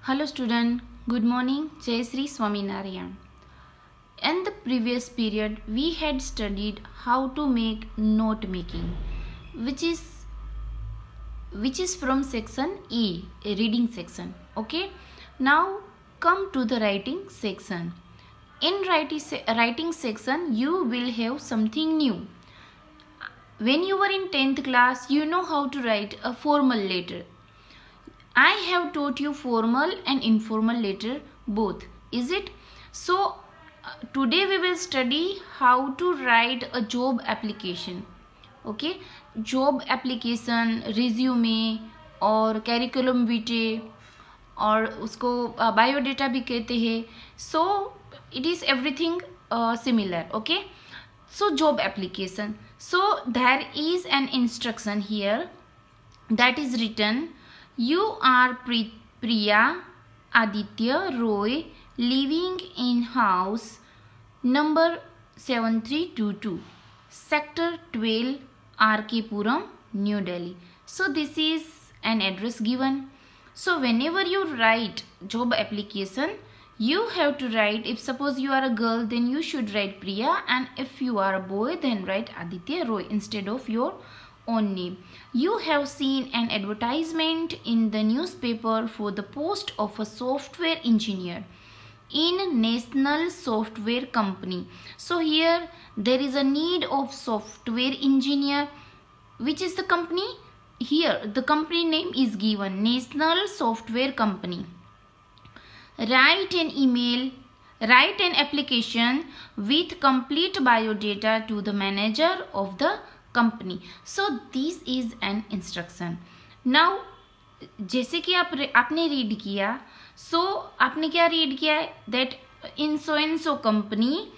Hello student, good morning. Jai Sri Swaminarayan. In the previous period, we had studied how to make note making, which is from section E, a reading section. Okay. Now come to the writing section. In writing section, you will have something new. When you were in 10th class, you know how to write a formal letter. I have taught you formal and informal letter both, is it? So today we will study how to write a job application. Okay, job application, resume और curriculum vitae और उसको biodata भी कहते हैं. So it is everything similar. Okay, so job application. So there is an instruction here that is written. You are Priya Aditya Roy, living in house number 7322, sector 12, RK Puram, New Delhi. So this is an address given. So whenever you write job application, you have to write, if suppose you are a girl, then you should write Priya, and if you are a boy, then write Aditya Roy instead of your own name. You have seen an advertisement in the newspaper for the post of a software engineer in National Software Company. So here there is a need of software engineer. Which is the company? Here the company name is given, National Software Company. Write an application with complete biodata to the manager of the company. So this is an instruction. Now जैसे कि आपने read किया, सो आपने क्या read किया है, that in so and so company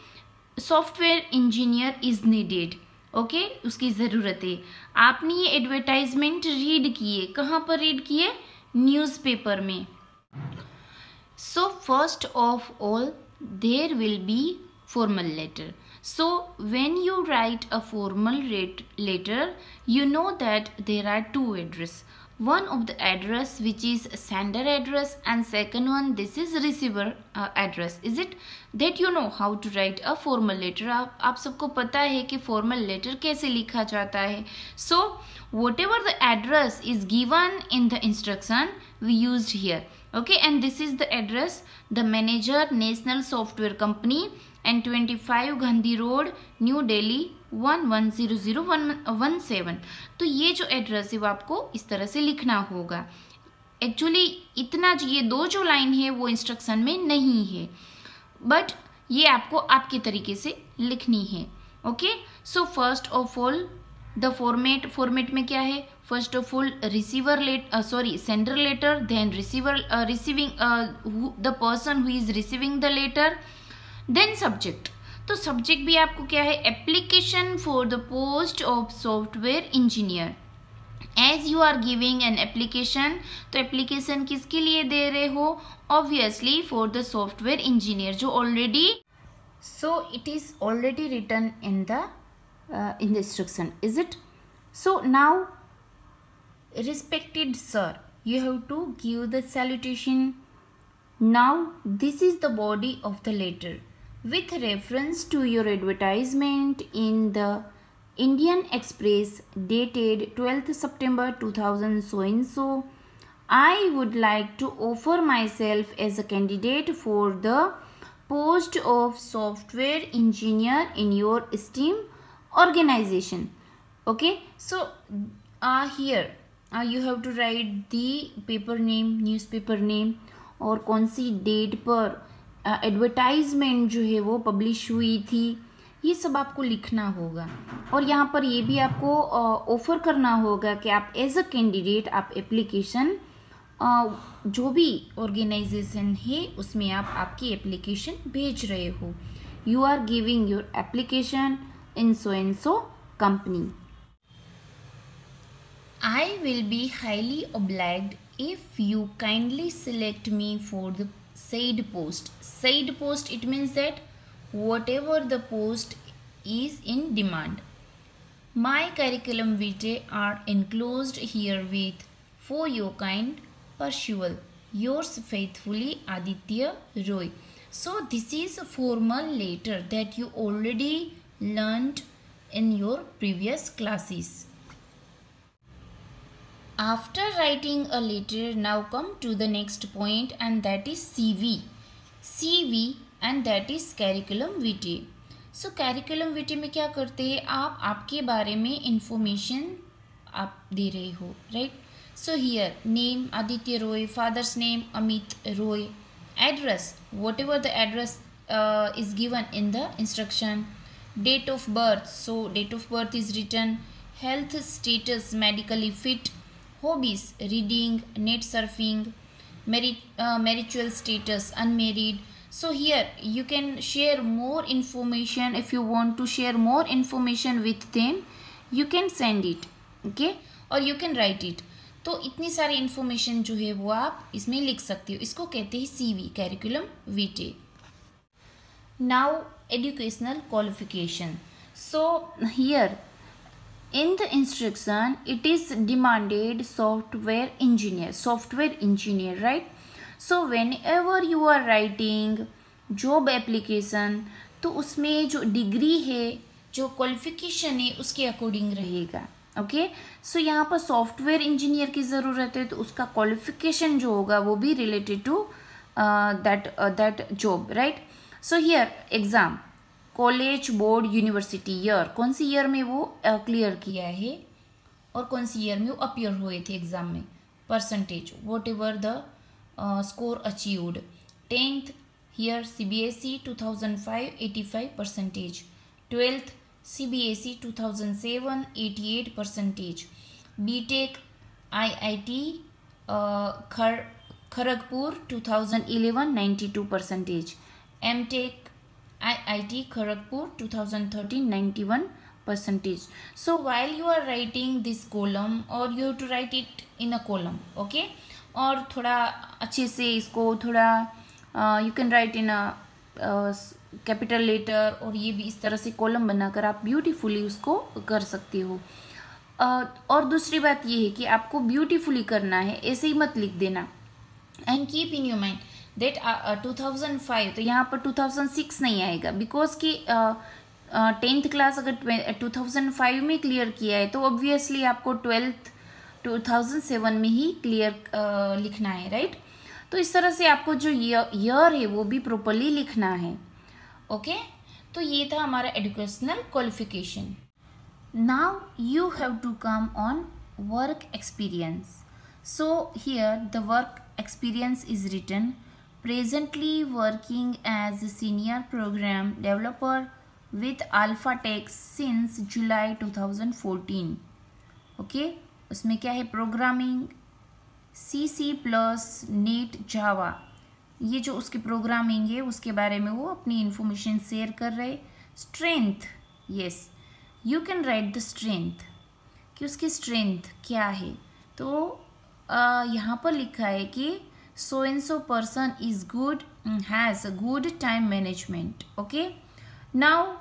software engineer is needed. Okay, उसकी ज़रूरत है. आपने ये एडवर्टाइजमेंट रीड किए, कहाँ पर रीड किए? न्यूज़पेपर में. So first of all, there will be formal letter. So when you write a formal letter, you know that there are two address. One of the address which is sender address, and second one this is receiver address. Is it that you know how to write a formal letter? आप सबको पता है कि formal letter कैसे लिखा जाता है. So whatever the address is given in the instruction, we used here. Okay, and this is the address, the manager, National Software Company, and 25 Gandhi Road, New Delhi 110017. तो ये जो एड्रेस है वो आपको इस तरह से लिखना होगा. एक्चुअली इतना ये दो जो लाइन है वो इंस्ट्रक्शन में नहीं है, बट ये आपको आपके तरीके से लिखनी है. Okay, so first of all the format में क्या है? First of all sender letter, then receiving the person who is receiving the letter, then subject. तो सब्जेक्ट भी आपको क्या है? Application for the post of software engineer. As you are giving an application, तो application किसके लिए दे रहे हो? Obviously for the software engineer, जो already, so it is already written in the instruction, is it? So now, respected sir, you have to give the salutation. Now this is the body of the letter. With reference to your advertisement in the Indian Express dated 12th September 2000 so and so, I would like to offer myself as a candidate for the post of software engineer in your esteemed organization. Okay, so here you have to write the paper name, newspaper name, और कौन सी date पर advertisement जो है वो publish हुई थी, ये सब आपको लिखना होगा. और यहाँ पर ये भी आपको ऑफर करना होगा कि आप एज अ कैंडिडेट आप एप्लीकेशन जो भी ऑर्गेनाइजेशन है उसमें आप आपकी एप्लीकेशन भेज रहे हो. You are giving your application in so and so company. I will be highly obliged if you kindly select me for the said post. Said post, it means that whatever the post is in demand. My curriculum vitae are enclosed herewith for your kind perusal. Yours faithfully, Aditya Roy. So this is a formal letter that you already learned in your previous classes. After writing a letter, now come to the next point, and that is CV. CV and that is curriculum vitae. So curriculum vitae में क्या करते हैं आप, आपके बारे में information आप दे रहे हो, right. So here name Aditya Roy, father's name Amit Roy, address whatever the address is given in the instruction, date of birth, so date of birth is written, health status medically fit, hobbies reading, net surfing, marital status unmarried. So here you can share more information. If you want to share more information with them, you can send it, okay, or you can write it. तो इतनी सारी information जो है वो आप इसमें लिख सकते हो. इसको कहते हैं CV, curriculum vitae. Now educational qualification. So here in the instruction it is demanded software engineer, right. So whenever you are writing job application, तो उसमें जो डिग्री है, जो क्वालिफिकेशन है, उसके अकॉर्डिंग रहेगा, ओके. सो यहाँ पर सॉफ्टवेयर इंजीनियर की ज़रूरत है, तो उसका क्वालिफिकेशन जो होगा वो भी related to that job, right. So here exam, college, board, university, year, कौन सी ईयर में वो क्लियर किया है और कौन सी ईयर में वो अपीयर हुए थे एग्ज़ाम में, percentage, what ever the score achieved. 10th here CBSE 2005 85%, 12th CBSE 2007 88%, BTech IIT Kharagpur 2011 92%, MTech IIT Kharagpur 2013 91%. So while you are writing this column, or you have to write it in a column, okay, और थोड़ा अच्छे से इसको थोड़ा you can write in a capital letter, और ये भी इस तरह से कॉलम बनाकर आप ब्यूटीफुली उसको कर सकते हो. और दूसरी बात ये है कि आपको ब्यूटीफुली करना है, ऐसे ही मत लिख देना. And keep in your mind that 2005, तो यहाँ पर 2006 नहीं आएगा, बिकॉज कि 10th क्लास अगर 2005 में क्लियर किया है, तो ऑब्वियसली आपको 12th 2007 में ही क्लियर लिखना है, राइट. तो इस तरह से आपको जो ईयर है वो भी प्रॉपरली लिखना है, ओके. तो ये था हमारा educational qualification. Now you have to come on work experience. So here the work experience is written, presently working as a senior program developer with Alphatech since July 2014. okay, उसमें क्या है, programming C++, net, जावा, ये जो उसकी programming है उसके बारे में वो अपनी इंफॉर्मेशन शेयर कर रहे. Strength, yes, you can write the strength, कि उसकी स्ट्रेंथ क्या है. तो यहाँ पर लिखा है कि so and so person is good, has a good time management, okay. Now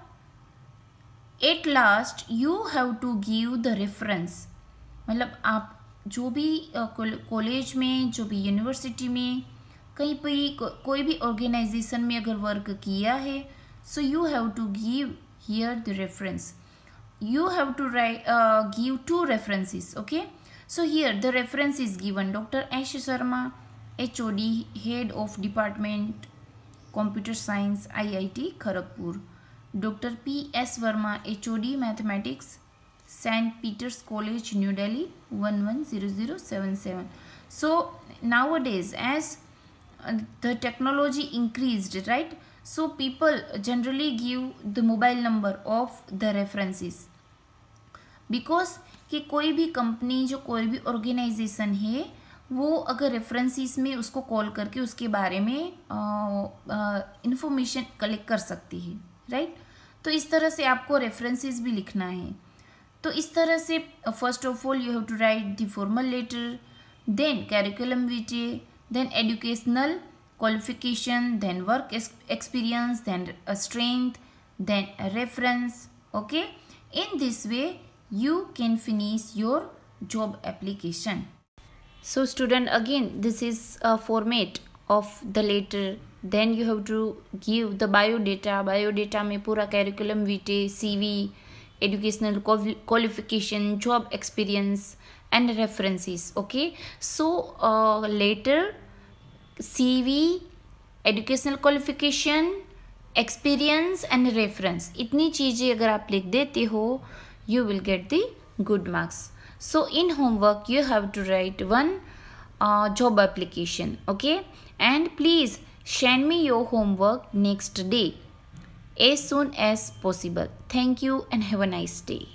at last you have to give the reference, मतलब आप जो भी कॉलेज में, जो भी यूनिवर्सिटी में, कहीं पर कोई भी ऑर्गेनाइजेशन में अगर वर्क किया है, so you have to give here the reference. You have to write give 2 references, okay. So here the reference is given, Dr. Ash Sharma, HOD, Head of Department Computer Science, IIT Kharagpur. Dr. P.S. Verma, HOD Mathematics, St. Peter's College, New Delhi 110077. So nowadays, as the technology increased, right, so people generally give the mobile number of the references, because कि कोई भी company, जो कोई भी organisation है, वो अगर references में उसको कॉल करके उसके बारे में इंफॉर्मेशन कलेक्ट कर सकती है, राइट. तो इस तरह से आपको रेफरेंसेस भी लिखना है. तो इस तरह से first of all you have to write the formal letter, then curriculum vitae, then educational qualification, then work experience, then strength, then reference, okay. In this way you can finish your job application. So student, again this is a format of the letter. Then you have to give the biodata. Biodata में पूरा curriculum vitae, CV, educational qualification, job experience and references. Okay, so later CV, educational qualification, experience and reference, इतनी चीज़ें अगर आप लिख देते हो, you will get the good marks. So in homework you have to write one job application. Okay, and please send me your homework next day as soon as possible. Thank you and have a nice day.